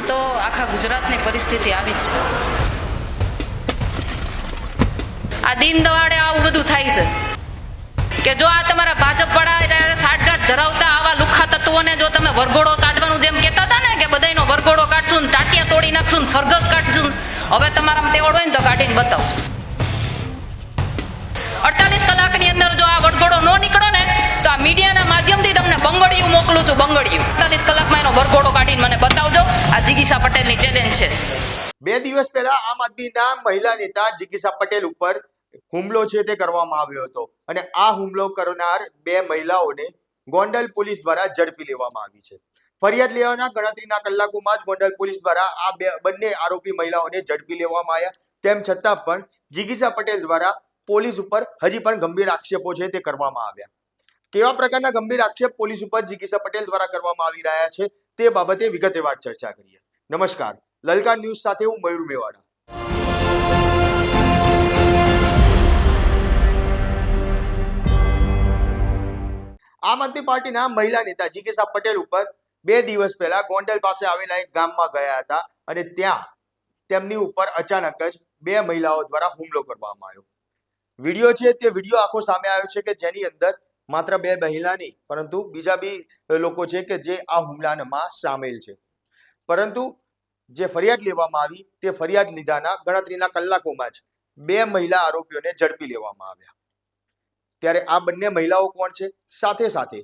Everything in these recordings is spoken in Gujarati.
તો આખા ગુજરાતની પરિસ્થિતિ આવી જ છે. આ દિન દહાડે આવું બધું થાય છે કે જો આ તમારા ભાજપ વાળા સાઠગાંઠ ધરાવતા આવા લુખ્ખા તત્વોને જો તમે વરઘોડો કાઢવાનું જેમ કહેતા હતા ને કે બધાનો વરઘોડો કાઢશું ને ટાટિયા તોડી નાખશું ને સરઘસ કાઢશું, હવે તમારામાં તેવડ હોય ને તો કાઢીને બતાવો. 48 કલાકની અંદર જો આ વરઘોડો ન નીકળો ને તો આ મીડિયાના માધ્યમથી તમને બંગડિયું મોકલું છું. બંગડિયું 48 કલાકમાં એનો વરઘોડો કાઢીને મને બતાવજો. આ જિગીશા પટેલની ચેલેન્જ છે. 2 દિવસ પહેલા આમ આદમીના મહિલા નેતા જિગીશા પટેલ ઉપર હુમલો છે તે કરવામાં આવ્યો હતો અને આ હુમલો કરનાર 2 મહિલાઓને ગોંડલ પોલીસ દ્વારા ઝડપી લેવામાં આવી છે. ફરિયાદ લેવાના ગણતરીના કલાકોમાં જ ગોંડલ પોલીસ દ્વારા આ બંને આરોપી મહિલાઓને ઝડપી લેવામાં આવ્યા. તેમ છતાં પણ જિગીશા પટેલ દ્વારા પોલીસ ઉપર હજી પણ ગંભીર આક્ષેપો છે તે કરવામાં આવ્યા. કેવા પ્રકારના ગંભીર આક્ષેપ પોલીસ ઉપર જિગીશા પટેલ દ્વારા કરવામાં આવી રહ્યા છે તે બાબતે વિગતવાર ચર્ચા કરીએ. નમસ્કાર, લલકાર ન્યૂઝ સાથે હું મયુર મેવાડા. આમ આદમી પાર્ટીના મહિલા નેતા જિગીશા પટેલ ઉપર 2 દિવસ પહેલા ગોંડલ પાસે આવેલા એક ગામમાં ગયા હતા અને ત્યાં તેમની ઉપર અચાનક જ 2 મહિલાઓ દ્વારા હુમલો કરવામાં આવ્યો. વિડીયો છે તે વિડીયો આખો સામે આવ્યો છે કે જેની અંદર માત્ર 2 મહિલા નહીં પરંતુ બીજા બી લોકો છે કે જે આ હુમલામાં સામેલ છે. પરંતુ જે ફરિયાદ લેવામાં આવી તે ફરિયાદ લીધાના ગણતરીના કલાકોમાં જ 2 મહિલા આરોપીઓને ઝડપી લેવામાં આવ્યા. ત્યારે આ બંને મહિલાઓ કોણ છે? સાથે સાથે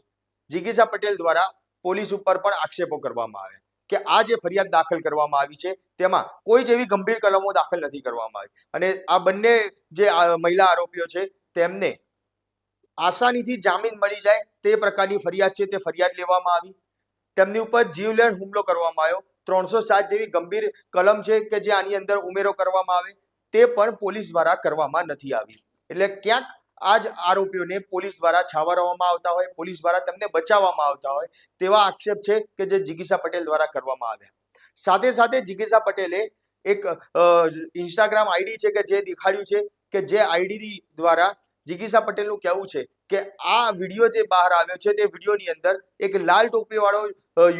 જિગીશા પટેલ દ્વારા પોલીસ ઉપર પણ આક્ષેપો કરવામાં આવ્યા કે આ જે ફરિયાદ દાખલ કરવામાં આવી છે તેમાં કોઈ જેવી ગંભીર કલમો દાખલ નથી કરવામાં આવી અને આ બંને જે મહિલા આરોપીઓ છે તેમને આસાનીથી જામીન મળી જાય તે પ્રકારની ફરિયાદ છે તે ફરિયાદ લેવામાં આવી. તેમની ઉપર જીવલેણ હુમલો કરવામાં આવ્યો. 307 જેવી ગંભીર કલમ છે કે જે આની અંદર ઉમેરો કરવામાં આવે તે પણ પોલીસ દ્વારા કરવામાં નથી આવી. એટલે ક્યાંક આ જ આરોપીઓને પોલીસ દ્વારા છાવરવામાં આવતા હોય, પોલીસ દ્વારા તેમને બચાવવામાં આવતા હોય તેવા આક્ષેપ છે કે જે જિગીશા પટેલ દ્વારા કરવામાં આવ્યા. સાથે સાથે જિગીશા પટેલે એક ઇન્સ્ટાગ્રામ આઈડી છે કે જે દેખાડ્યું છે કે જે આઈડી દ્વારા જિગીશા પટેલનું કહેવું છે કે આ વિડીયો જે બહાર આવ્યો છે તે વિડીયોની અંદર એક લાલ ટોપીવાળો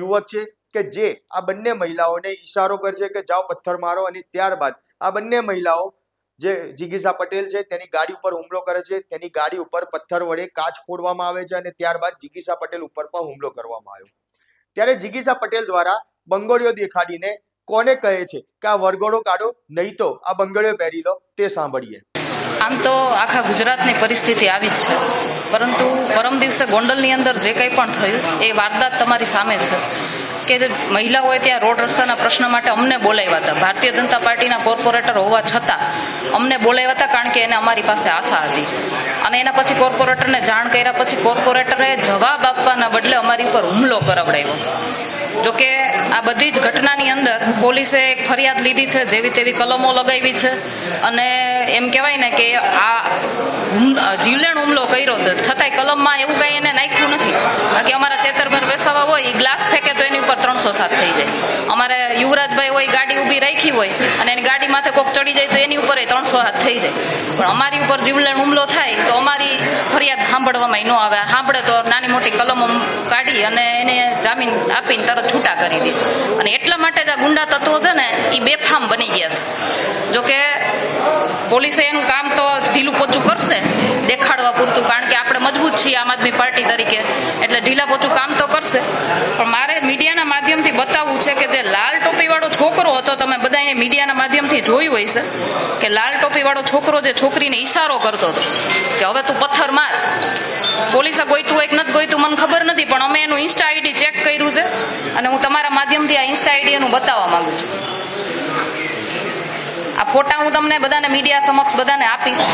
યુવક છે કે જે આ બંને મહિલાઓને ઈશારો કરે છે કે જાઓ પથ્થર મારો અને ત્યારબાદ આ બંને મહિલાઓ જે જિગીશા પટેલ છે તેની ગાડી ઉપર હુમલો કરે છે. તેની ગાડી ઉપર પથ્થર વડે કાચ ફોડવામાં આવે છે અને ત્યારબાદ જિગીશા પટેલ ઉપર પણ હુમલો કરવામાં આવ્યો. ત્યારે જિગીશા પટેલ દ્વારા બંગડીઓ દેખાડીને કોને કહે છે કે આ વરઘોડો કાઢો નહીં તો આ બંગડીઓ પહેરી લો તે સાંભળીએ. આમ તો આખા ગુજરાતની પરિસ્થિતિ આવી જ છે, પરંતુ પરમ દિવસે ગોંડલની અંદર જે કંઈ પણ થયું એ વારદાત તમારી સામે છે કે મહિલાઓએ ત્યાં રોડ રસ્તાના પ્રશ્ન માટે અમને બોલાવ્યા હતા. ભારતીય જનતા પાર્ટીના કોર્પોરેટર હોવા છતાં અમને બોલાવ્યા હતા કારણ કે એને અમારી પાસે આશા હતી અને એના પછી કોર્પોરેટરને જાણ કર્યા પછી કોર્પોરેટરે જવાબ આપવાના બદલે અમારી ઉપર હુમલો કરાવડાવ્યો. જોકે આ બધી જ ઘટનાની અંદર પોલીસે એક ફરિયાદ લીધી છે, જેવી તેવી કલમો લગાવી છે અને એમ કહેવાય ને કે આ જીવલેણ હુમલો કર્યો છે. છતાંય કલમમાં એવું કંઈ એને નાખ્યું નથી. બાકી અમારા ચેતરભાઈ વેસાવા હોય એ ગ્લાસ ફેંકે તો એની ઉપર 307 થઈ જાય. અમારે યુવરાજભાઈ હોય ગાડી ઊભી રાખી હોય અને એની ગાડી માથે કોક ચડી જાય તો એની ઉપર 307 થઈ જાય. પણ અમારી ઉપર જીવલેણ હુમલો થાય તો અમારી ફરિયાદ સાંભળવામાં ન આવે. સાંભળે તો નાની મોટી કલમો કાઢી અને એને જામીન આપીને તરત છૂટા કરી દીધા. અને એટલા માટે જ આ ગુંડા તત્વો છે ને એ બેફામ બની ગયા છે. જોકે પોલીસે એનું કામ તો ઢીલું પોચું કરશે દેખાડવા પૂરતું, કારણ કે આપણે મજબૂત છીએ આમ આદમી પાર્ટી તરીકે, એટલે ઢીલા પોચું કામ તો કરશે. પણ મારે મીડિયાના માધ્યમથી બતાવવું છે કે જે લાલ ટોપીવાળો છોકરો હતો, તમે બધાએ મીડિયાના માધ્યમથી જોયું હોય છે કે લાલ ટોપીવાળો છોકરો જે છોકરીને ઈશારો કરતો હતો કે હવે તું પથ્થર માર. પોલીસે ગોઈતું હોય કે નથી ગોઈતું મને ખબર નથી, પણ અમે એનું ઇન્સ્ટા આઈડી ચેક કર્યું છે અને હું તમારા માધ્યમથી આ ઇન્સ્ટા આઈડી એનું બતાવવા માંગુ છું. આ ફોટા હું તમને બધાને મીડિયા સમક્ષ બધાને આપીશ.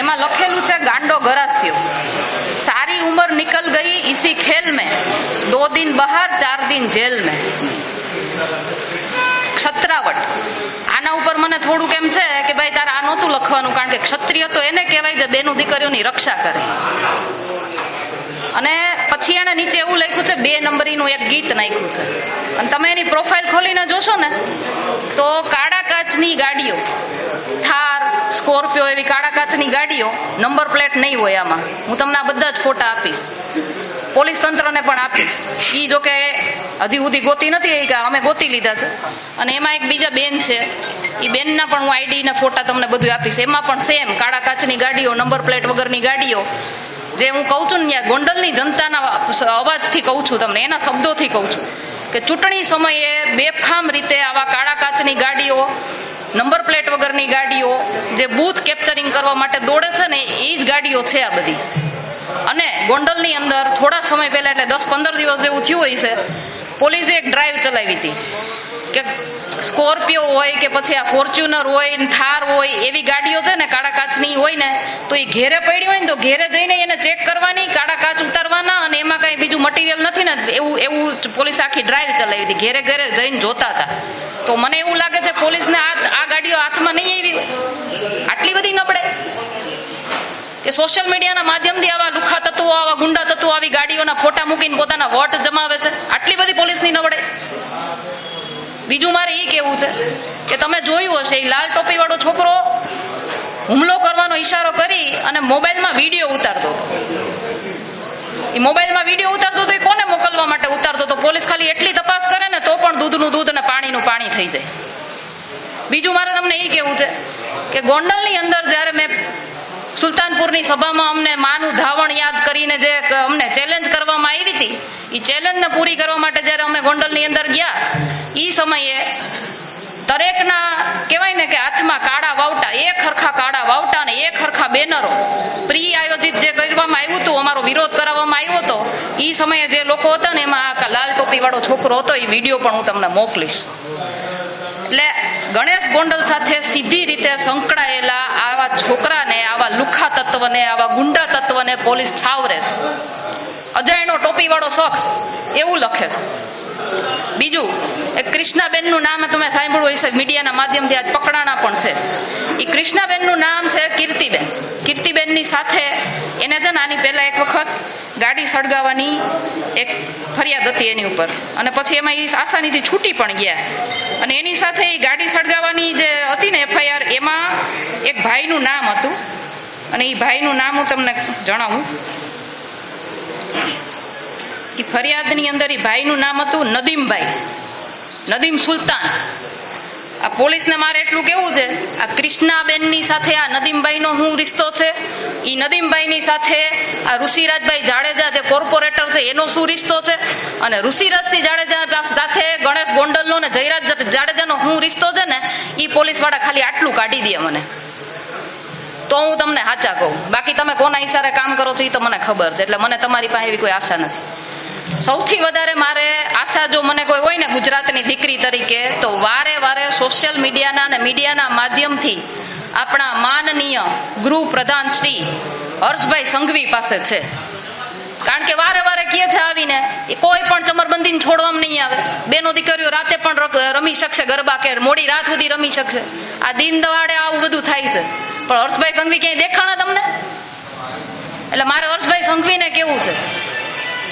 એમાં લખેલું છે ગાંડો ગરાસ્યો, સારી ઉંમર નિકલ ગઈ ઇસી ખેલ મેં, 2 दिन બહાર 4 दिन જેલ મેં. ક્ષત્રાવટ, આના ઉપર મને થોડુંક એમ છે કે ભાઈ તારે આ નહોતું લખવાનું, કારણ કે ક્ષત્રિય તો એને કહેવાય જે બેનું દીકરીઓની રક્ષા કરે. અને પછી એને નીચે એવું લખ્યું છે 2 નંબરીનું એક ગીત નાખ્યું છે અને તમે એની પ્રોફાઇલ ખોલીને જોશો ને તો કાળા કાચની ગાડીઓ, થાર, સ્કોર્પિયો એવી કાળા કાચની ગાડીઓ, નંબર પ્લેટ નહીં હોય આમાં. હું તમને આ બધા જ ફોટા આપીશ, પોલીસ તંત્રને પણ આપીશ. એ જો કે હજી સુધી ગોતી નથી કે અમે ગોતી લીધા છે. અને એમાં એક બીજા બેન છે, એ બેનના પણ હું આઈડી ના ફોટા તમને બધું આપીશ. એમાં પણ સેમ કાળા કાચની ગાડીઓ, નંબર પ્લેટ વગરની ગાડીઓ, જે હું કહું છું ને ગોંડલની જનતાના અવાજથી કહું છું તમને, એના શબ્દોથી કહું છું કે ચૂંટણી સમયે બેફામ રીતે આવા કાળા કાચની ગાડીઓ, નંબર પ્લેટ વગરની ગાડીઓ જે બૂથ કેપ્ચરિંગ કરવા માટે દોડે છે ને, એ જ ગાડીઓ છે આ બધી. અને ગોંડલની અંદર થોડા સમય પહેલા, એટલે 10-15 દિવસ જેવું થયું હોય છે, પોલીસે એક ડ્રાઈવ ચલાવી હતી કે સ્કોર્પિયો હોય કે પછી આ ફોર્ચ્યુનર હોય, થાર હોય, એવી ગાડીઓ છે ને કાળા કાચની હોય ને, તો એ ઘેરે પડી હોય ને તો ઘેરે જઈને એને ચેક કરવાની, કાળા કાચ ઉતારવાના, અને એમાં કઈ બીજું મટીરિયલ નથી ને, એવું પોલીસ આખી ડ્રાઈવ ચલાવી હતી. ઘેરે ઘેરે જઈને જોતા હતા. તો મને એવું લાગે છે પોલીસને આ ગાડીઓ હાથમાં નહીં આવી, આટલી બધી નબળે કે સોશિયલ મીડિયાના માધ્યમથી આવા લુખા તત્વો, આવા ગુંડા તત્વો આવી ગાડીઓના ફોટા મૂકીને પોતાના વોટ જમાવે છે. આટલી બધી પોલીસની નબળે. બીજું મારે એ કેવું છે કે તમે જોયું હશે, એ લાલ ટોપી વાળો છોકરો હુમલો કરવાનો ઈશારો કરી અને મોબાઈલમાં વિડીયો ઉતારતો હતો. એ મોબાઈલમાં વિડીયો ઉતારતો હતો, એ કોને મોકલવા માટે ઉતારતો હતો? પોલીસ ખાલી એટલી તપાસ કરે ને તો પણ દૂધનું દૂધ અને પાણીનું પાણી થઈ જાય. બીજું મારે તમને એ કેવું છે કે ગોંડલની અંદર જ્યારે મેં સુલતાનપુરની સભામાં અમને માનું ધાવણ યાદ કરીને જે અમને ચેલેન્જ કરવામાં આવી હતી, એ ચેલેન્જને પૂરી કરવા માટે જ્યારે અમે ગોંડલની અંદર ગયા, એ સમયે દરેકના કહેવાય ને કે હાથમાં કાળા વાવટા, એક હરખા કાળા વાવટા અને એક હરખા બેનરો, પ્રી આયોજિત જે કરવામાં આવ્યું હતું, અમારો વિરોધ કરાવવામાં આવ્યો હતો, એ સમયે જે લોકો હતા ને, એમાં આ લાલ ટોપી વાળો છોકરો હતો. એ વિડીયો પણ હું તમને મોકલીશ. એટલે ગણેશ ગોંડલ સાથે સીધી રીતે સંકળાયેલા આવા છોકરાને, આવા લુખા તત્વને, આવા ગુંડા તત્વને પોલીસ છાવરે છે. અજાયણો ટોપી વાળો શખ્સ એવું લખે છે. બીજું, એક કૃષ્ણાબેનનું નામ તમે સાંભળ્યું હશે, મીડિયાના માધ્યમથી આજ પકડાણા પણ છે. એ કૃષ્ણાબેનનું નામ છે કીર્તિબેન. કીર્તિબેનની સાથે એને છે ને આની પહેલા એક વખત ગાડી સળગાવવાની એક ફરિયાદ હતી એની ઉપર, અને પછી એમાં એ આસાનીથી છૂટી પણ ગયા. અને એની સાથે એ ગાડી સળગાવવાની જે હતી ને FIR, એમાં એક ભાઈનું નામ હતું, અને એ ભાઈનું નામ હું તમને જણાવું. એ ફરિયાદની અંદર એ ભાઈનું નામ હતું નદીમ સુલતાન. આ પોલીસને મારે એટલું કેવું છે, આ કૃષ્ણાબેનની સાથે આ નદીમભાઈનો શું રિશ્તો છે? એ નદીમભાઈની સાથે આ ઋષિરાજભાઈ જાડેજા જે કોર્પોરેટર છે એનો શું રિશ્તો છે? અને ઋષિરાજસિંહ જાડેજા સાથે ગણેશ ગોંડલનો ને જયરાજ જાડેજાનો શું રિશ્તો છે ને, એ પોલીસ વાળા ખાલી આટલું કાઢી દે મને, તો હું તમને સાચા કહું. બાકી તમે કોના ઈશારે કામ કરો છો એ તો મને ખબર છે, એટલે મને તમારી પાસે એવી કોઈ આશા નથી. સૌથી વધારે મારે આશા જો મને કોઈ હોય ને ગુજરાતની દીકરી તરીકે, તો વારે વારે સોશિયલ મીડિયાના અને મીડિયાના માધ્યમથી આપણા માનનીય ગૃહ પ્રધાન શ્રી હર્ષભાઈ સંઘવી પાસે છે. કારણ કે વારે વારે કહે છે આવીને, એ કોઈ પણ ચમરબંધીને છોડવામાં નહીં આવે. બેનો દીકરીઓ રાતે પણ રમી શકશે ગરબા, કે મોડી રાત સુધી રમી શકશે. આ દિન દહાડે આવું બધું થાય છે, પણ હર્ષભાઈ સંઘવી ક્યાંય દેખાણા તમને? એટલે મારે હર્ષભાઈ સંઘવીને કેવું છે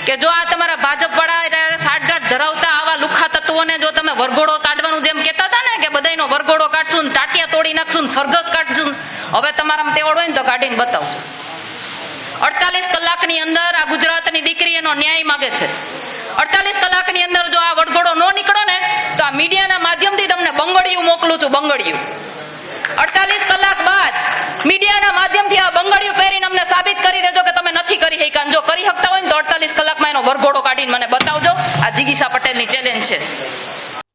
કે જો આ તમારા ભાજપ વાળા સાઠગાંઠ ધરાવતા આવા લુખા તત્વોને જો તમે વરઘોડો કાઢવાનું જેમ કહેતા હતા ને કે બધાનો વરઘોડો કાઢશું ને ટાટિયા તોડી નાખશું ને સરઘસ કાઢશું, હવે તમારામાં તેવડ હોય ને તો કાઢીને બતાવજો. 48 કલાકની અંદર આ ગુજરાતની દીકરી એનો ન્યાય માગે છે. 48 કલાકની અંદર જો આ વરઘોડો ન નીકળો ને, તો આ મીડિયાના માધ્યમથી તમને બંગડિયું મોકલું છું, બંગડિયું. 48 કલાક બાદ મીડિયાના માધ્યમથી આ બંગડિયું પહેરીને અમને સાબિત કરી દેજો કે તમે નથી કરી શક્યા. જો કરી શકતા હોય ને તો 48 કલાકમાં એનો વરઘોડો કાઢીને મને બતાવજો. આ જિગીશા પટેલની ચેલેન્જ છે.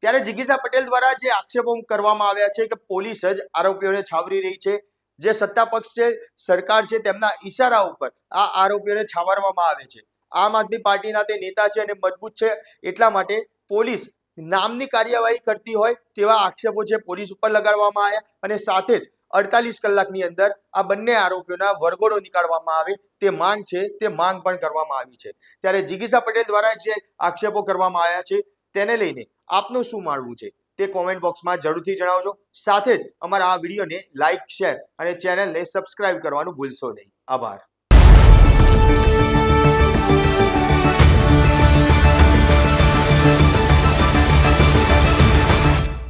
ત્યારે જિગીશા પટેલ દ્વારા જે આક્ષેપો કરવામાં આવ્યા છે કે પોલીસ જ આરોપીઓને છાવરી રહી છે, જે સત્તા પક્ષ છે, સરકાર છે, તેમના ઈશારા ઉપર આ આરોપીઓને છાવરવામાં આવે છે. આમ આદમી પાર્ટીના તે નેતા છે અને મજબૂત છે, એટલા માટે પોલીસ નામની કાર્યવાહી કરતી હોય તેવા આક્ષેપો છે પોલીસ ઉપર લગાડવામાં આવ્યા, અને સાથે જ 48 કલાકની અંદર આ બંને આરોપીઓના વરઘોડો નીકાળવામાં આવે તે માંગ છે, તે માંગ પણ કરવામાં આવી છે. ત્યારે જિગીશા પટેલ દ્વારા જે આક્ષેપો કરવામાં આવ્યા છે તેને લઈને આપનું શું માનવું છે તે કોમેન્ટ બોક્સમાં જરૂરથી જણાવજો. સાથે જ અમારા આ વિડીયોને લાઇક, શેર અને ચેનલને સબસ્ક્રાઇબ કરવાનું ભૂલશો નહીં. આભાર.